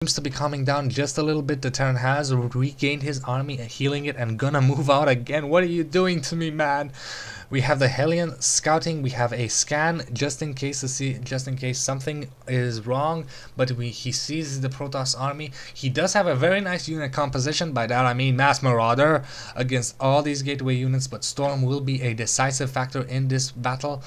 seems to be calming down just a little bit. The Terran has regained his army, healing it, and gonna move out again. What are you doing to me, man? We have the Hellion scouting. We have a scan just in case something is wrong. But he sees the Protoss army. He does have a very nice unit composition. By that I mean Mass Marauder against all these gateway units. But Storm will be a decisive factor in this battle.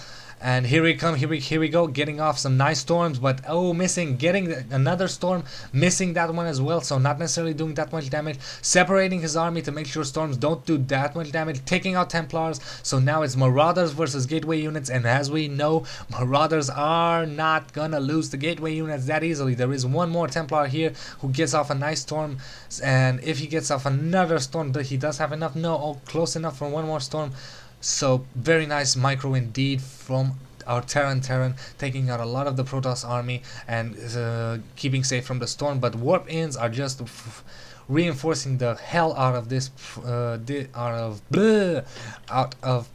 And here we come, here we go, getting off some nice storms, but oh, missing, getting another storm, missing that one as well, so not necessarily doing that much damage, separating his army to make sure storms don't do that much damage, taking out Templars, so now it's Marauders versus Gateway units, and as we know, Marauders are not gonna lose the Gateway units that easily. There is one more Templar here who gets off a nice storm, and if he gets off another storm, he does have enough, close enough for one more storm. So very nice micro indeed from our Terran, taking out a lot of the Protoss army and keeping safe from the storm. But warp-ins are just reinforcing the hell out of this, out of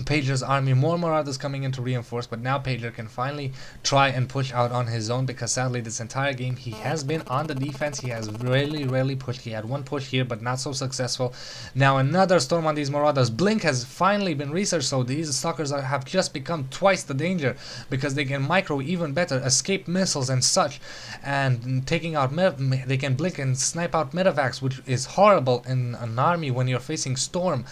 Pager's army. More Marauders coming in to reinforce, but now Pager can finally try and push out on his own, because sadly this entire game he has been on the defense. He has rarely pushed. He had one push here, but not so successful. Now another storm on these Marauders. Blink has finally been researched, so these stalkers have just become twice the danger, because they can micro even better, escape missiles and such, and taking out they can blink and snipe out medevacs, which is horrible in an army when you're facing storm.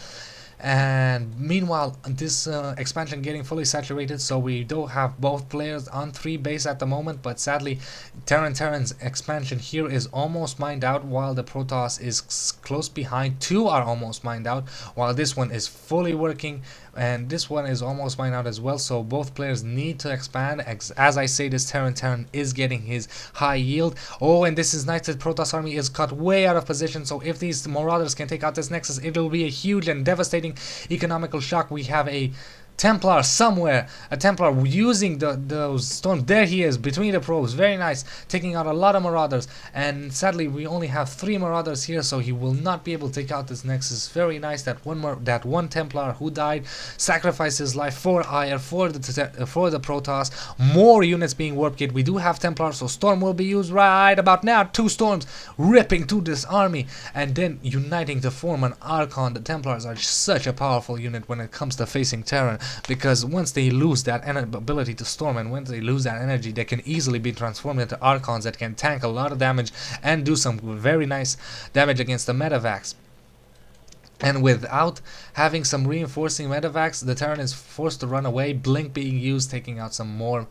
And meanwhile, this expansion getting fully saturated, so we do have both players on 3 base at the moment, but sadly Terran's expansion here is almost mined out, while the Protoss is close behind. 2 are almost mined out, while this one is fully working, and this one is almost mined out as well. So both players need to expand. As I say, this Terran is getting his high yield. Oh, and this is nice that Protoss army is cut way out of position, so if these Marauders can take out this Nexus, it will be a huge and devastating economical shock. We have a Templar somewhere, a Templar using those storms. There he is between the probes, very nice, taking out a lot of Marauders, and sadly we only have 3 Marauders here, so he will not be able to take out this Nexus. Very nice that one Templar who died sacrificed his life for Ire, for the Protoss. More units being warp gate. We do have Templars, so Storm will be used right about now. 2 storms ripping through this army and then uniting to form an Archon. The Templars are such a powerful unit when it comes to facing Terran, because once they lose that ability to storm, and once they lose that energy, they can easily be transformed into Archons that can tank a lot of damage and do some very nice damage against the medevacs. And without having some reinforcing medevacs, the Terran is forced to run away. Blink being used, taking out some more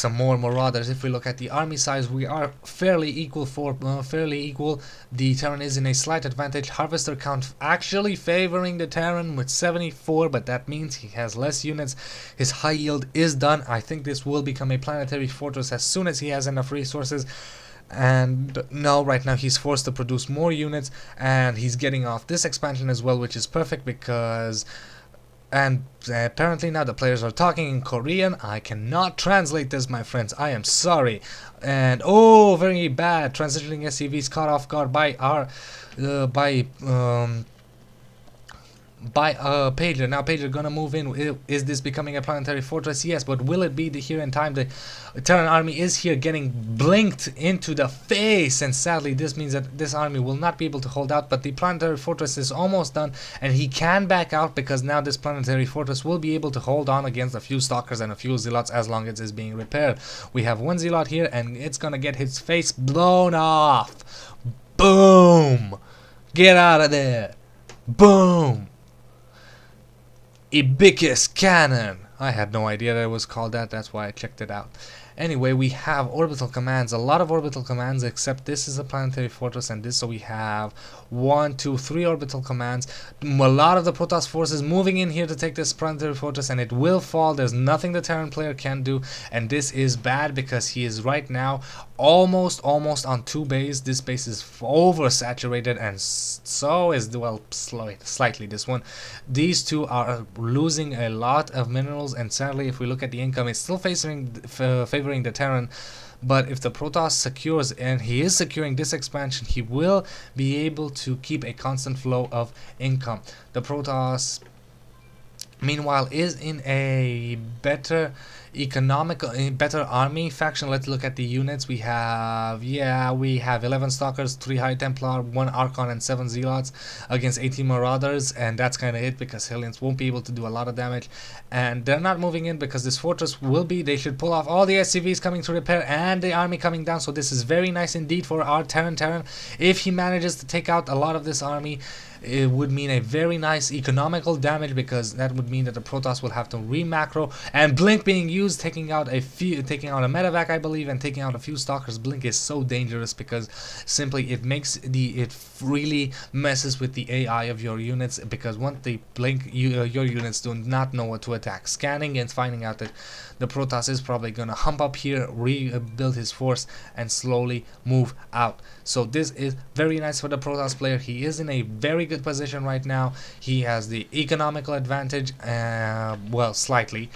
Marauders. If we look at the army size, we are fairly equal. The Terran is in a slight advantage. Harvester count actually favoring the Terran with 74, but that means he has less units. His high yield is done. I think this will become a planetary fortress as soon as he has enough resources. And no, right now he's forced to produce more units, and he's getting off this expansion as well, which is perfect because... And apparently now the players are talking in Korean. I cannot translate this, my friends. I am sorry. And oh, very bad. Transitioning SCVs caught off guard by our Pager. Now Pager gonna move in. Is this becoming a planetary fortress? Yes, but will it be here in time? The Terran army is here getting blinked into the face, and sadly this means that this army will not be able to hold out, but the planetary fortress is almost done, and he can back out because now this planetary fortress will be able to hold on against a few stalkers and a few zealots as long as it's being repaired. We have one zealot here, and it's gonna get his face blown off. Boom! Get out of there! Boom! Ibicus Cannon. I had no idea that it was called that. That's why I checked it out. Anyway, we have orbital commands, a lot of orbital commands, except this is a planetary fortress and this, so we have 1, 2, 3 orbital commands. A lot of the Protoss forces moving in here to take this planetary fortress, and it will fall. There's nothing the Terran player can do, and this is bad because he is right now almost on 2 bases. This base is oversaturated, and so is, well, slightly this one. These 2 are losing a lot of minerals, and sadly if we look at the income, it's still favoring the Terran. But if the Protoss secures, and he is securing this expansion, he will be able to keep a constant flow of income. The Protoss, meanwhile, is in a better economical, better army faction. Let's look at the units. We have 11 Stalkers, 3 High Templar, 1 Archon, and 7 Zealots against 18 Marauders, and that's kind of it because Hellions won't be able to do a lot of damage, and they're not moving in because this fortress they should pull off all the SCVs coming to repair and the army coming down. So this is very nice indeed for our Terran. If he manages to take out a lot of this army, it would mean a very nice economical damage, because that would mean that the Protoss will have to re-macro, and Blink being used, taking out a medevac, I believe, and taking out a few Stalkers. Blink is so dangerous because simply it really messes with the AI of your units, because once they blink, your units do not know what to attack. Scanning and finding out that the Protoss is probably going to hump up here, rebuild his force, and slowly move out. So this is very nice for the Protoss player. He is in a very good position right now. He has the economical advantage, well, slightly.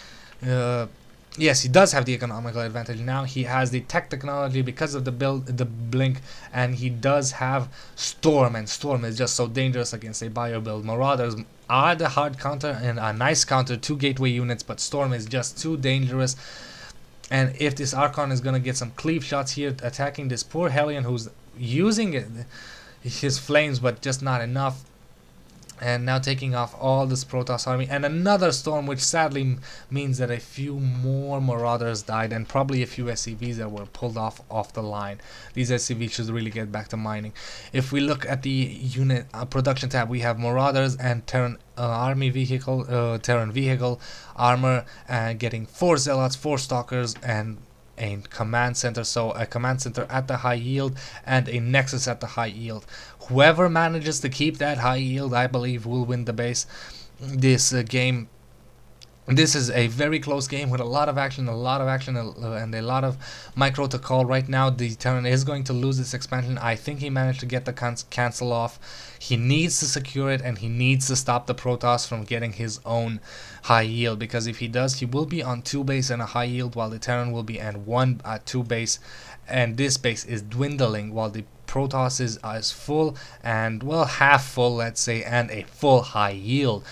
Yes, he does have the economical advantage now. He has the tech technology because of the blink, and he does have Storm, and Storm is just so dangerous against a bio build. Marauders are the hard counter and a nice counter to gateway units, but Storm is just too dangerous. And if this Archon is gonna get some cleave shots here, attacking this poor Hellion who's using his flames, but just not enough. And now taking off all this Protoss army, and another storm, which sadly means that a few more Marauders died, and probably a few SCVs that were pulled off the line. These SCVs should really get back to mining. If we look at the unit production tab, we have Marauders and Terran army vehicle, Terran vehicle armor, getting 4 Zealots, 4 Stalkers, and a command center. So a command center at the high yield and a nexus at the high yield. Whoever manages to keep that high yield, I believe, will win the base. This game, this is a very close game with a lot of action, and a lot of micro to call. Right now, the Terran is going to lose this expansion. I think he managed to get the cancel off. He needs to secure it, and he needs to stop the Protoss from getting his own high yield, because if he does, he will be on 2 base and a high yield, while the Terran will be at 1 at 2 base, and this base is dwindling, while the Protoss is full, and well, half full, let's say, and a full high yield.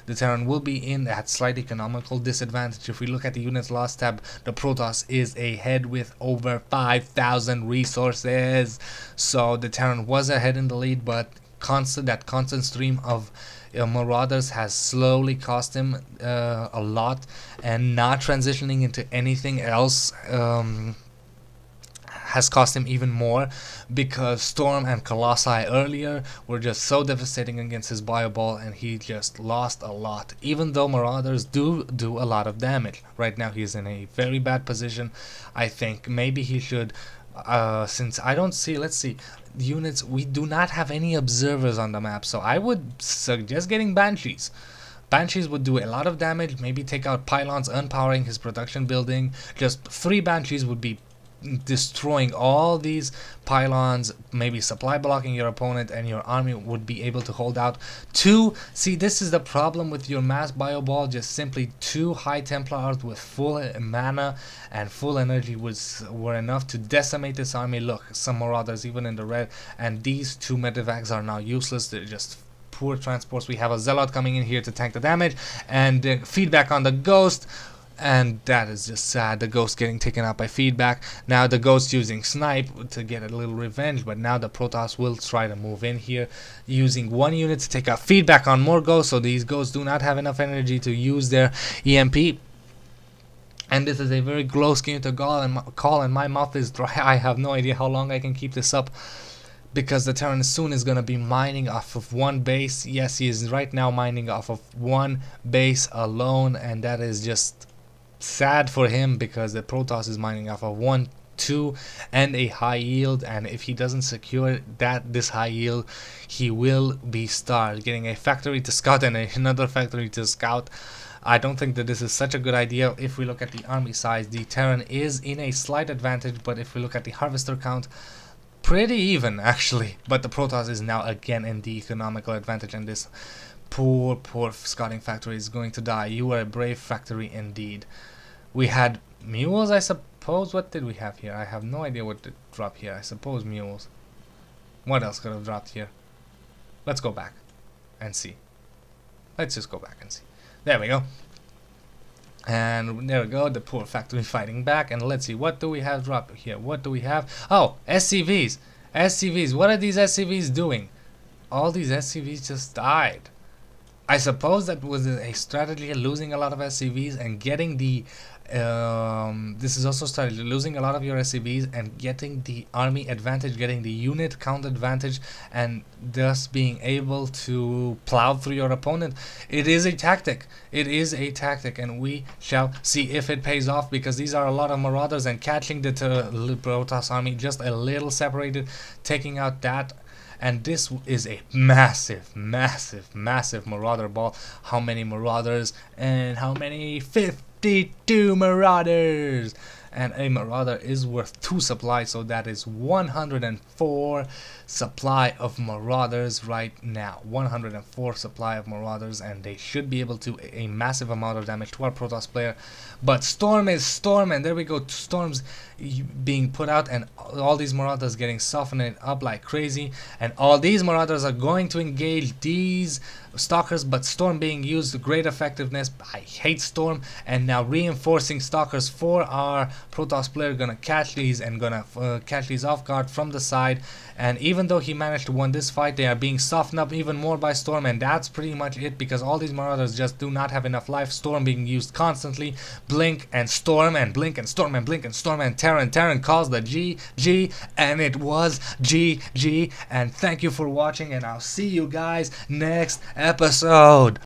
The Terran will be in at slight economical disadvantage. If we look at the units lost tab, the Protoss is ahead with over 5,000 resources. So the Terran was ahead in the lead, but that constant stream of Marauders has slowly cost him a lot, and not transitioning into anything else has cost him even more, because Storm and Colossi earlier were just so devastating against his bio ball, and he just lost a lot, even though Marauders do a lot of damage. Right now he's in a very bad position. I think maybe he should, since I don't see, let's see, units, we do not have any observers on the map, so I would suggest getting Banshees. Banshees would do a lot of damage, maybe take out pylons, unpowering his production building. Just 3 Banshees would be destroying all these pylons, maybe supply blocking your opponent, and your army would be able to hold out. 2, see, this is the problem with your mass bio ball, just simply 2 high Templars with full mana and full energy were enough to decimate this army. Look, some Marauders even in the red, and these 2 medevacs are now useless. They're just poor transports. We have a Zealot coming in here to tank the damage, and feedback on the Ghost. And that is just sad, the Ghost getting taken out by feedback. Now the Ghost using Snipe to get a little revenge, but now the Protoss will try to move in here, using 1 unit to take out feedback on more Ghosts, so these Ghosts do not have enough energy to use their EMP. And this is a very close game to call, and my mouth is dry. I have no idea how long I can keep this up, because the Terran soon is going to be mining off of 1 base. Yes, he is right now mining off of 1 base alone, and that is just sad for him, because the Protoss is mining off of 1, 2, and a high yield, and if he doesn't secure this high yield, he will be starved. Getting a factory to scout and another factory to scout, I don't think that this is such a good idea. If we look at the army size, the Terran is in a slight advantage, but if we look at the harvester count, pretty even actually. But the Protoss is now again in the economical advantage, and this poor scouting factory is going to die. You are a brave factory indeed. We had mules, I suppose. What did we have here? I have no idea what to drop here. I suppose mules. What else could have dropped here? Let's go back and see. Let's just go back and see. There we go. And there we go, the poor factory fighting back. And let's see, what do we have drop here? What do we have? Oh, SCVs. SCVs. What are these SCVs doing? All these SCVs just died. I suppose that was a strategy, losing a lot of SCVs and getting the this is also strategy, losing a lot of your SCVs and getting the army advantage, getting the unit count advantage, and thus being able to plow through your opponent. It is a tactic. It is a tactic, and we shall see if it pays off, because these are a lot of marauders, and catching the Protoss army just a little separated, taking out that. And this is a massive, massive, massive marauder ball. How many marauders? And how many? 52 marauders! And a marauder is worth 2 supplies, so that is 104 supply of marauders right now. 104 supply of marauders, and they should be able to a massive amount of damage to our Protoss player. But Storm is Storm, and there we go, Storms being put out, and all these marauders getting softened up like crazy, and all these marauders are going to engage these stalkers, but Storm being used, great effectiveness. I hate Storm. And now reinforcing stalkers for our Protoss player, gonna catch these and gonna catch these off guard from the side. And even though he managed to win this fight, they are being softened up even more by Storm, and that's pretty much it, because all these marauders just do not have enough life. Storm being used constantly, blink and storm and blink and storm and blink and storm, and Terran calls the GG, and it was GG. And thank you for watching, and I'll see you guys next episode.